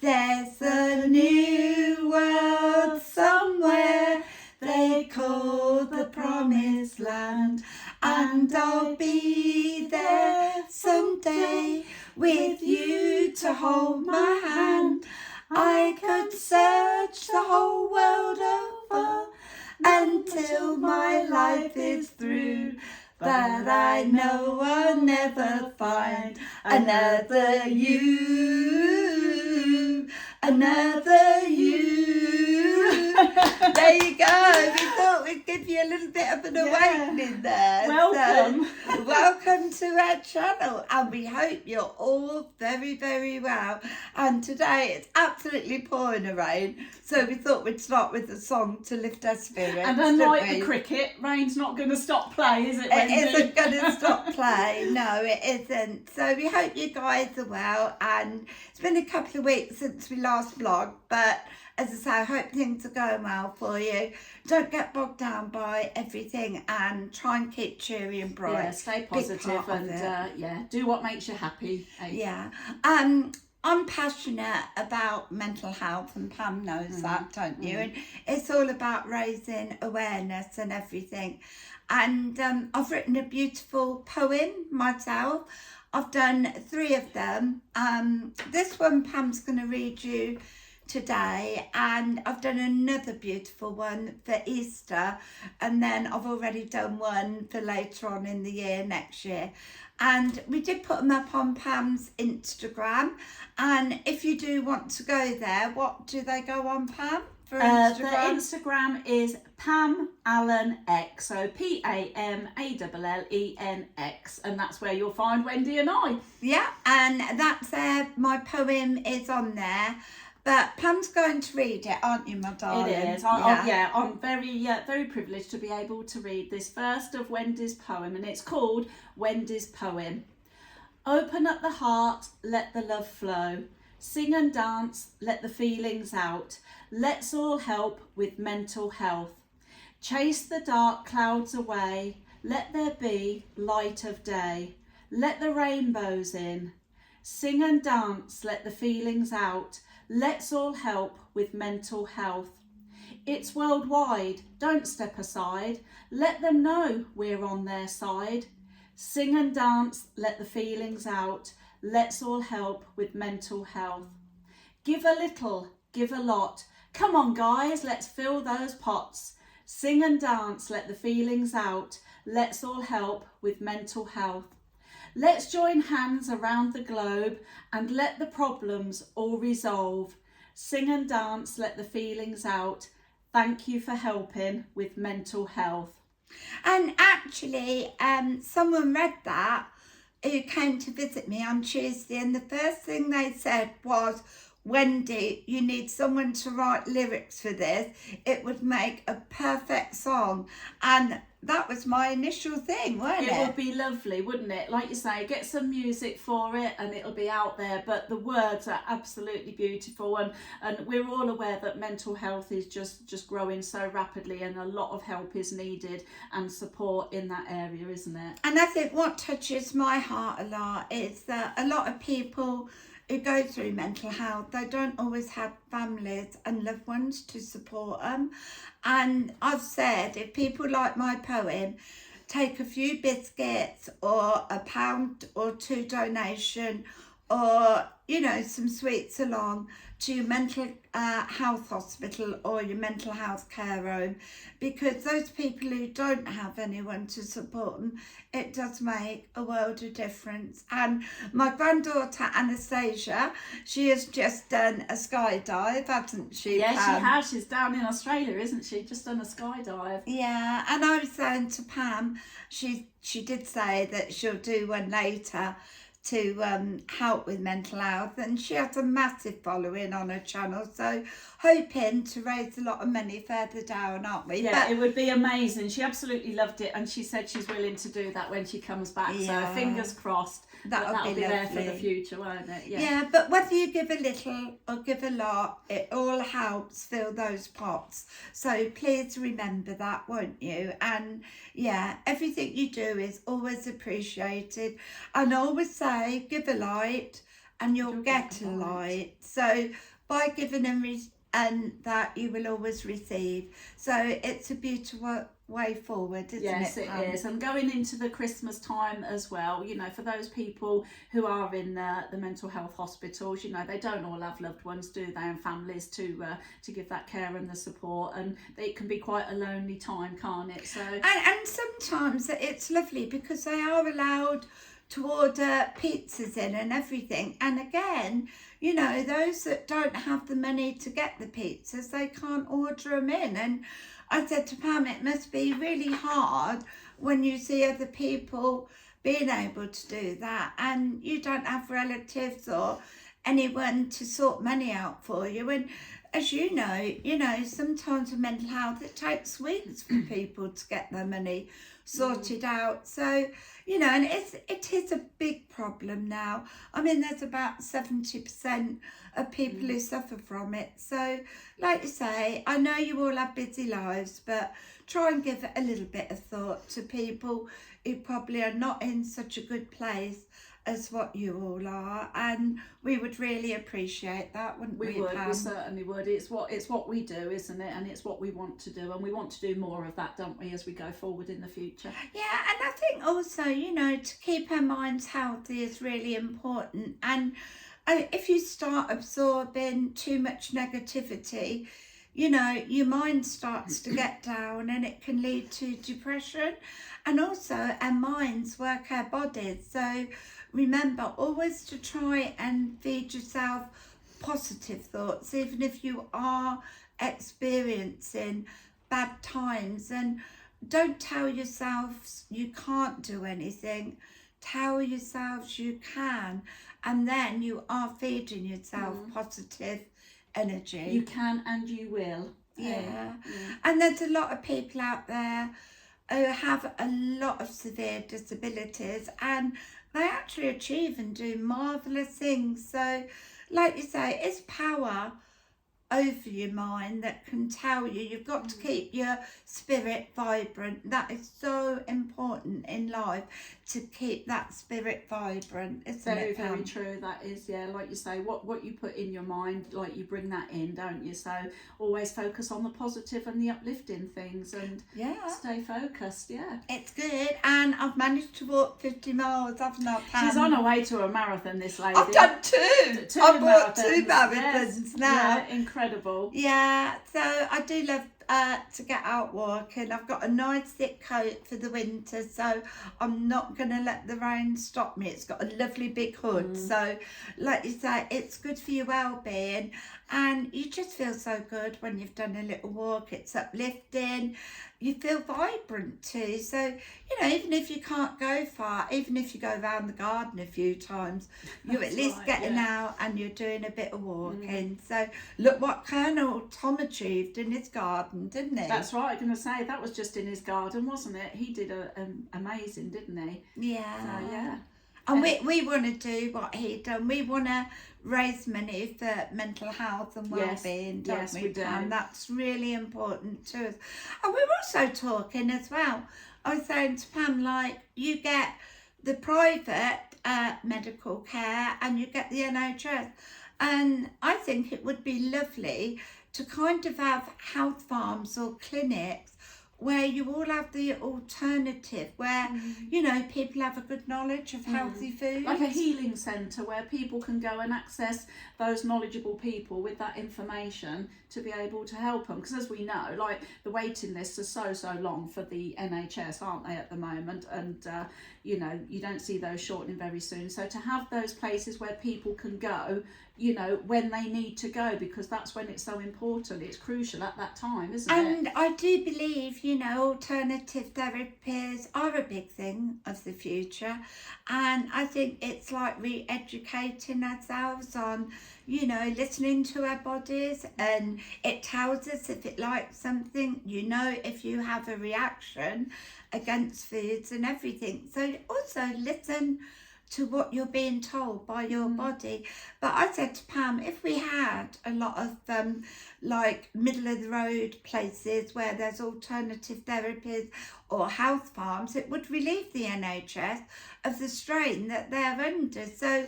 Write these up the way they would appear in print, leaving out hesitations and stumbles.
There's a new world somewhere they call the Promised Land, and I'll be there someday with you to hold my hand. I could search the whole world over until my life is through, but I know I'll never find another you, another you. There you go. We thought we'd give you a little bit of an awakening there. Welcome. So, welcome to our channel, and we hope you're all very, very well. And today it's absolutely pouring a rain, so we thought we'd start with a song to lift our spirits. And unlike the cricket, rain's not going to stop play, is it, Wendy? It isn't going to stop play. No, it isn't. So we hope you guys are well. And it's been a couple of weeks since we last vlogged, but as I say, I hope things are going well for you. Don't get bogged down by everything and try and keep cheery and bright. Yeah, stay positive and do what makes you happy. Yeah. I'm passionate about mental health, and Pam knows that, don't you? And it's all about raising awareness and everything. And I've written a beautiful poem myself. I've done 3 of them. This one Pam's going to read you today, and I've done another beautiful one for Easter, and then I've already done one for later on in the year, next year. And we did put them up on Pam's Instagram, and if you do want to go there, what do they go on, Pam, for Instagram? The Instagram is Pam Allen X, so PAMALLENX, and that's where you'll find Wendy and I. Yeah, and that's my poem is on there. But Pam's going to read it, aren't you, my darling? It is. I'm very privileged to be able to read this first of Wendy's poem, and it's called Wendy's Poem. Open up the heart, let the love flow. Sing and dance, let the feelings out. Let's all help with mental health. Chase the dark clouds away. Let there be light of day. Let the rainbows in. Sing and dance, let the feelings out. Let's all help with mental health. It's worldwide, don't step aside. Let them know we're on their side. Sing and dance, let the feelings out. Let's all help with mental health. Give a little, give a lot. Come on guys, let's fill those pots. Sing and dance, let the feelings out. Let's all help with mental health. Let's join hands around the globe and let the problems all resolve. Sing and dance, let the feelings out. Thank you for helping with mental health. And actually, someone read that who came to visit me on Tuesday, and the first thing they said was, Wendy, you need someone to write lyrics for this. It would make a perfect song. And that was my initial thing, wasn't it? It would be lovely, wouldn't it? Like you say, get some music for it and it'll be out there, but the words are absolutely beautiful, and we're all aware that mental health is just growing so rapidly, and a lot of help is needed and support in that area, isn't it? And I think what touches my heart a lot is that a lot of people who go through mental health, they don't always have families and loved ones to support them. And I've said, if people like my poem, take a few biscuits or £1 or £2 donation, or some sweets along to your mental health hospital or your mental health care home, because those people who don't have anyone to support them, it does make a world of difference. And my granddaughter Anastasia, she has just done a skydive, hasn't she? Yeah, Pam? She has. She's down in Australia, isn't she? Just done a skydive. Yeah, and I was saying to Pam, she did say that she'll do one later to help with mental health, and she has a massive following on her channel, so hoping to raise a lot of money further down, aren't we? Yeah, it would be amazing. She absolutely loved it, and she said she's willing to do that when she comes back. So fingers crossed. That'll be there for the future, won't it? Yeah, but whether you give a little or give a lot, it all helps fill those pots. So please remember that, won't you? And yeah, everything you do is always appreciated. And I always say, give a light and you'll You'll get get a a light. light. So by giving and that you will always receive. So it's a beautiful way forward, isn't Yes, it? it Pam? is. And going into the Christmas time as well, you know, for those people who are in the mental health hospitals, you know, they don't all have loved ones, do they, and families to give that care and the support, and it can be quite a lonely time, can't it? So And sometimes it's lovely because they are allowed to order pizzas in and everything. And again, you know, those that don't have the money to get the pizzas, they can't order them in. And I said to Pam, it must be really hard when you see other people being able to do that and you don't have relatives or anyone to sort money out for you. And as you know, sometimes with mental health, it takes weeks for people to get their money sorted out. So, you know, and it is a big problem now. I mean, there's about 70% of people who suffer from it. So, like you say, I know you all have busy lives, but try and give a little bit of thought to people who probably are not in such a good place as what you all are, and we would really appreciate that, wouldn't we? we would, Pam? we certainly would. It's what we do, isn't it? And it's what we want to do, and we want to do more of that, don't we, as we go forward in the future? Yeah, and I think also, you know, to keep our minds healthy is really important. And if you start absorbing too much negativity, you know, your mind starts to get down and it can lead to depression. And also, our minds work our bodies. So remember always to try and feed yourself positive thoughts, even if you are experiencing bad times. And don't tell yourselves you can't do anything. Tell yourselves you can, and then you are feeding yourself positive energy. You can and you will. Yeah. And there's a lot of people out there who have a lot of severe disabilities and they actually achieve and do marvellous things. So, like you say, it's power over your mind that can tell you you've got to keep your spirit vibrant. That is so important in life, to keep that spirit vibrant, isn't Very, it, very Pam? true. That is, yeah, like you say, what you put in your mind, like you bring that in, don't you? So always focus on the positive and the uplifting things, and Yeah, stay focused. Yeah. it's good. And I've managed to walk 50 miles, haven't I, Pam? She's on her way to a marathon, this lady. I've done two. Two I've bought marathons. 2 marathons Yes. now. Yeah, incredible. Yeah, so I do love to get out walking. I've got a nice thick coat for the winter, so I'm not going to let the rain stop me. It's got a lovely big hood, so like you say, it's good for your well-being, and you just feel so good when you've done a little walk. It's uplifting. You feel vibrant too. So, you know, even if you can't go far, even if you go around the garden a few times, you're at That's least right, getting yeah. out and you're doing a bit of walking. So look what Colonel Tom achieved in his garden, didn't he? That's right. I'm going to say that was just in his garden, wasn't it? He did amazing, didn't he? Yeah. So yeah. And we want to do what he done. We want to raise money for mental health and Yes, well-being, don't yes, we, we do. Pam? That's really important to us. And we're also talking as well. I was saying to Pam, like, you get the private medical care and you get the NHS. And I think it would be lovely to kind of have health farms or clinics where you all have the alternative, where, you know, people have a good knowledge of healthy food. Like a healing centre where people can go and access those knowledgeable people with that information to be able to help them. Because as we know, like, the waiting lists are so long for the NHS, aren't they, at the moment? And, you know, you don't see those shortening very soon. So to have those places where people can go, you know, when they need to go, because that's when it's so important. It's crucial at that time, isn't it? And I do believe, you know, alternative therapies are a big thing of the future. And I think it's like re-educating ourselves on, you know, listening to our bodies, and it tells us if it likes something, you know, if you have a reaction against foods and everything. So also listen to what you're being told by your body. But I said to Pam, if we had a lot of like middle of the road places where there's alternative therapies or health farms, it would relieve the NHS of the strain that they're under. So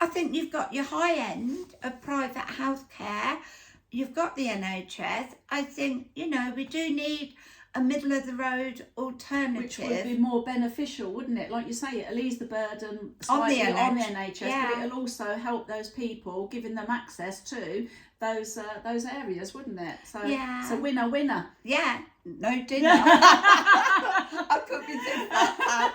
I think you've got your high end of private healthcare, you've got the NHS. I think, you know, we do need a middle of the road alternative. Which would be more beneficial, wouldn't it? Like you say, it'll ease the burden On the slightly on the NHS, NHS, yeah. but it'll also help those people, giving them access to those areas, wouldn't it? So Yeah. it's a winner. Yeah, no dinner. I put my thing back.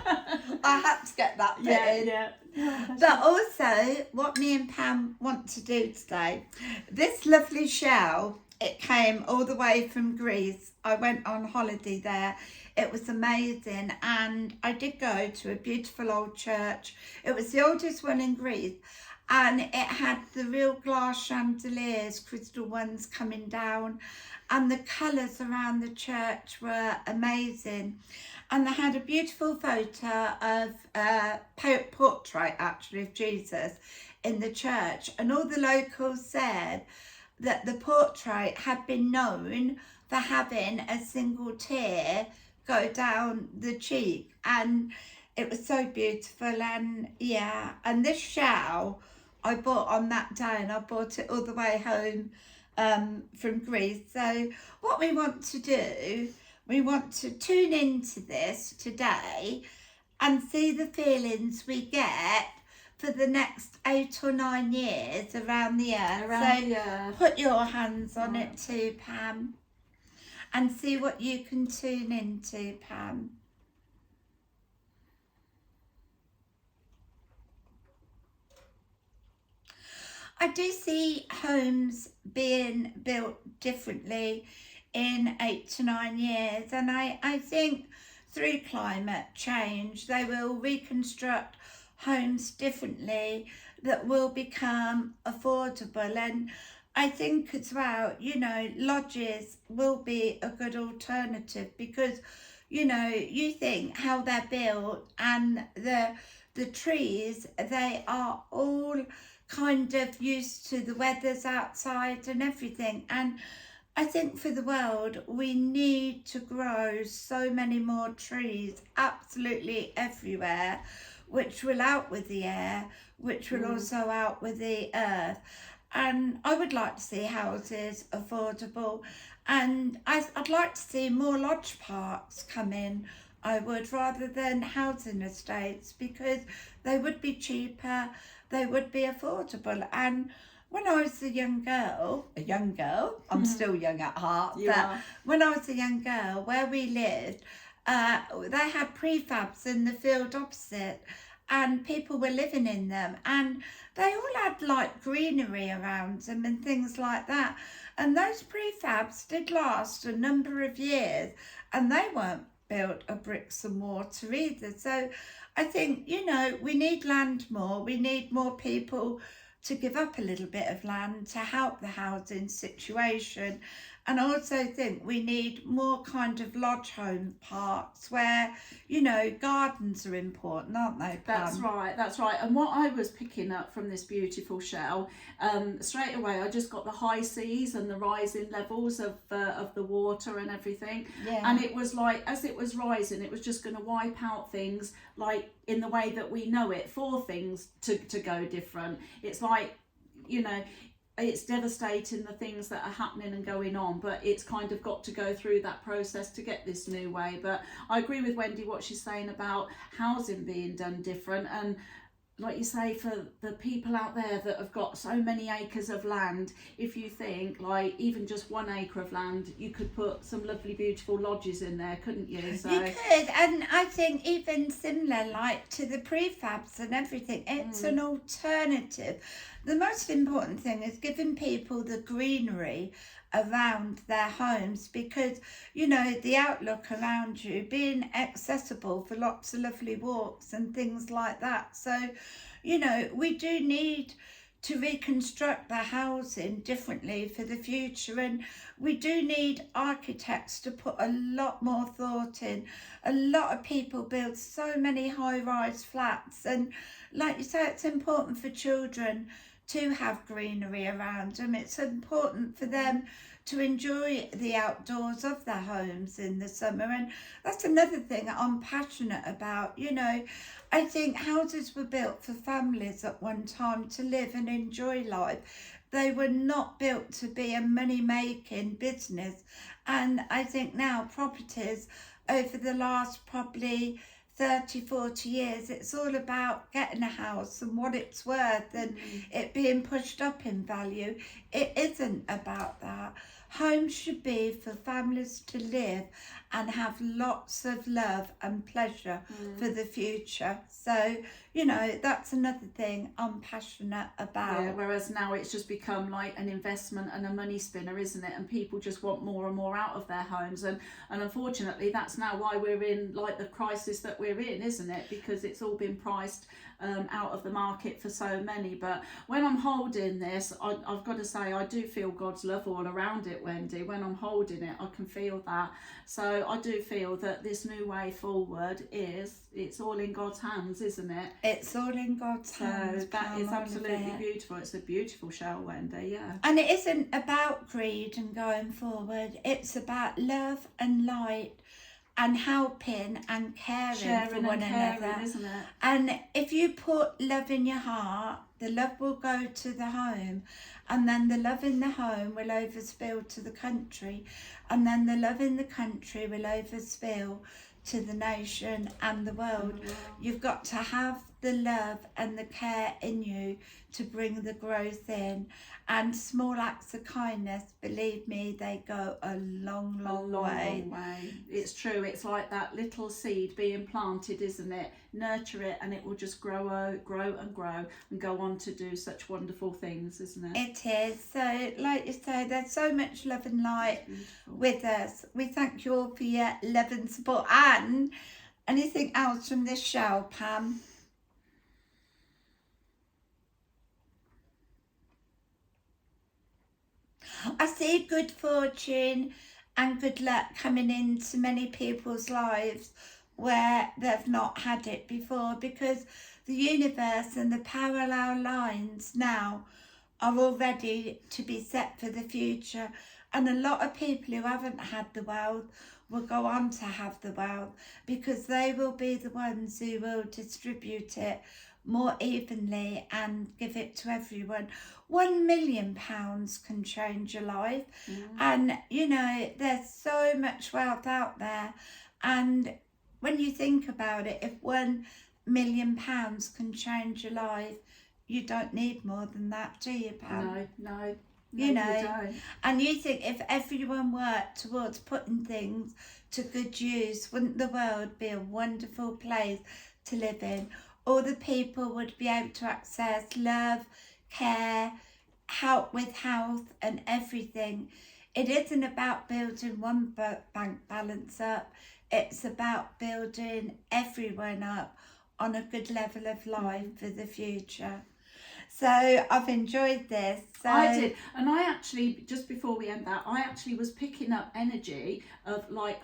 I had to get that bit in. Yeah. But also, what me and Pam want to do today, this lovely shell, it came all the way from Greece. I went on holiday there. It was amazing. And I did go to a beautiful old church. It was the oldest one in Greece. And it had the real glass chandeliers, crystal ones coming down. And the colours around the church were amazing. And they had a beautiful photo of a portrait, actually, of Jesus in the church. And all the locals said that the portrait had been known for having a single tear go down the cheek. And it was so beautiful. And yeah, and this shell I bought on that day, and I bought it all the way home from Greece. So what we want to do, we want to tune into this today and see the feelings we get for the next 8 or 9 years around the earth. Put your hands on it too, Pam, and see what you can tune into, Pam. I do see homes being built differently in 8 to 9 years, and I think through climate change they will reconstruct homes differently that will become affordable. And I think as well, you know, lodges will be a good alternative, because, you know, you think how they're built, and the trees, they are all kind of used to the weathers outside and everything. And I think for the world, we need to grow so many more trees absolutely everywhere, which will out with the air, which will also out with the earth. And I would like to see houses affordable, and I'd like to see more lodge parks come in, I would, rather than housing estates, because they would be cheaper, they would be affordable. And when I was a young girl, I'm still young at heart, when I was a young girl, where we lived, they had prefabs in the field opposite, and people were living in them, and they all had like greenery around them and things like that. And those prefabs did last a number of years, and they weren't built of bricks and mortar either. So I think, you know, we need land more. We need more people to give up a little bit of land to help the housing situation. And I also think we need more kind of lodge home parks where, you know, gardens are important, aren't they, Pam? That's right. And what I was picking up from this beautiful shell, straight away I just got the high seas and the rising levels of the water and everything. Yeah. And it was like, as it was rising, it was just going to wipe out things like in the way that we know it, for things to go different. It's like, you know, it's devastating, the things that are happening and going on, but it's kind of got to go through that process to get this new way. But I agree with Wendy, what she's saying about housing being done different. And like you say, for the people out there that have got so many acres of land, if you think like even just 1 acre of land, you could put some lovely beautiful lodges in there, couldn't you? So you could. And I think even similar like to the prefabs and everything, it's an alternative. The most important thing is giving people the greenery around their homes, because, you know, the outlook around you, being accessible for lots of lovely walks and things like that. So, you know, we do need to reconstruct the housing differently for the future, and we do need architects to put a lot more thought in. A lot of people build so many high-rise flats, and like you say, it's important for children to have greenery around them. It's important for them to enjoy the outdoors of their homes in the summer, and that's another thing I'm passionate about. You know, I think houses were built for families at one time to live and enjoy life. They were not built to be a money-making business, and I think now properties over the last probably 30-40 years, it's all about getting a house and what it's worth and it being pushed up in value. It isn't about that. Homes should be for families to live and have lots of love and pleasure for the future. So, you know, that's another thing I'm passionate about. Yeah, whereas now it's just become like an investment and a money spinner, isn't it? And people just want more and more out of their homes, and unfortunately that's now why we're in like the crisis that we're in, isn't it? Because it's all been priced out of the market for so many. But when I'm holding this, I've got to say I do feel God's love all around it, Wendy. When I'm holding it, I can feel that. So I do feel that this new way forward it's all in God's hands, isn't it? It's all in God's hands. So that is absolutely beautiful. It's a beautiful shell, Wendy, yeah. And it isn't about greed and going forward. It's about love and light and helping and caring for one another, isn't it? And if you put love in your heart, the love will go to the home, and then the love in the home will overspill to the country, and then the love in the country will overspill to the nation and the world. You've got to have the love and the care in you to bring the growth in, and small acts of kindness, believe me, they go a long way. It's true. It's like that little seed being planted, isn't it? Nurture it and it will just grow and go on to do such wonderful things, isn't it? It is. So like you say, there's so much love and light with us. We thank you all for your love and support. And anything else from this show, Pam? I see good fortune and good luck coming into many people's lives where they've not had it before, because the universe and the parallel lines now are all ready to be set for the future, and a lot of people who haven't had the wealth will go on to have the wealth, because they will be the ones who will distribute it more evenly and give it to everyone. £1 million can change your life. And you know, there's so much wealth out there, and when you think about it, if £1 million can change your life, you don't need more than that, do you, Pam? No, you know, you don't. And you think if everyone worked towards putting things to good use, wouldn't the world be a wonderful place to live in? All the people would be able to access love, care, help with health and everything. It isn't about building one bank balance up. It's about building everyone up on a good level of life for the future. So I've enjoyed this. So I did, and I actually, just before we end that, I actually was picking up energy of like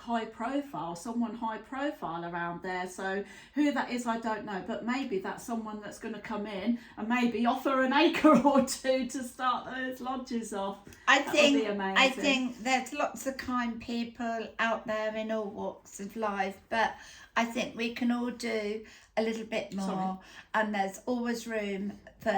someone high profile around there. So who that is, I don't know, but maybe that's someone that's going to come in and maybe offer an acre or two to start those lodges off. I think there's lots of kind people out there in all walks of life, but I think we can all do a little bit more, and there's always room for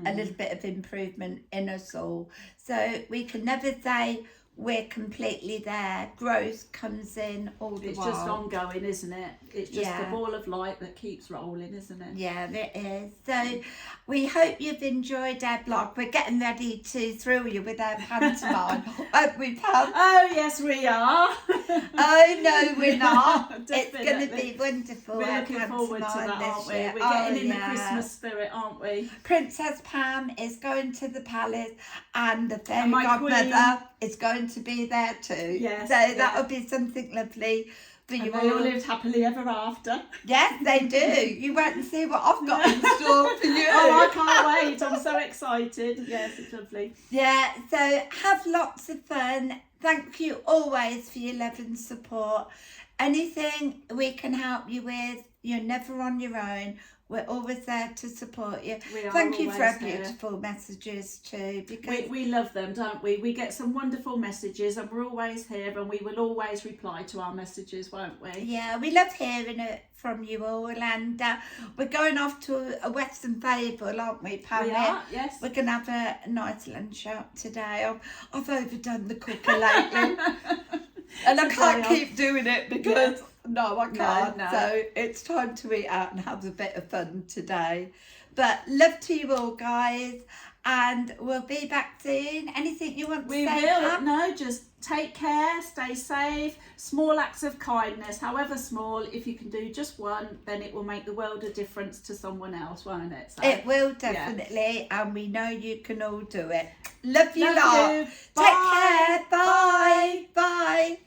a little bit of improvement in us all. So we can never say we're completely there. Growth comes in all the while. It's just ongoing, isn't it? It's just a ball of light that keeps rolling, isn't it? Yeah, it is. So we hope you've enjoyed our blog. We're getting ready to thrill you with our pantomime. Aren't we, Pam? Oh, yes, we are. Oh, no, we're not. It's Definitely. going to be wonderful. We're looking forward to that, aren't we? We're getting in the Christmas spirit, aren't we? Princess Pam is going to the palace, and the fairy my godmother is going to be there too. Yes, so that'll be something lovely for you and they all lived happily ever after. Yes, they do. You wait and see what I've got in store for you. Oh, I can't wait. I'm so excited. Yes, it's lovely. Yeah, so have lots of fun. Thank you always for your love and support. Anything we can help you with, you're never on your own. We're always there to support you. We are Thank you for always our there. beautiful messages too, because We love them, don't we? We get some wonderful messages, and we're always here, and we will always reply to our messages, won't we? yeah, we love hearing it from you all. And we're going off to a Western Fable, aren't we, Pam? We are, yes. We're going to have a nice lunch out today. I've overdone the cooker lately. And I can't keep doing it because no, I can't. No. So it's time to eat out and have a bit of fun today. But love to you all, guys, and we'll be back soon. Anything you want to We say? will. Pam? No, just take care, stay safe. Small acts of kindness, however small, if you can do just one, then it will make the world a difference to someone else, won't it? So, It will definitely, and we know you can all do it. Love you love lot. you. Take care. Bye. Bye.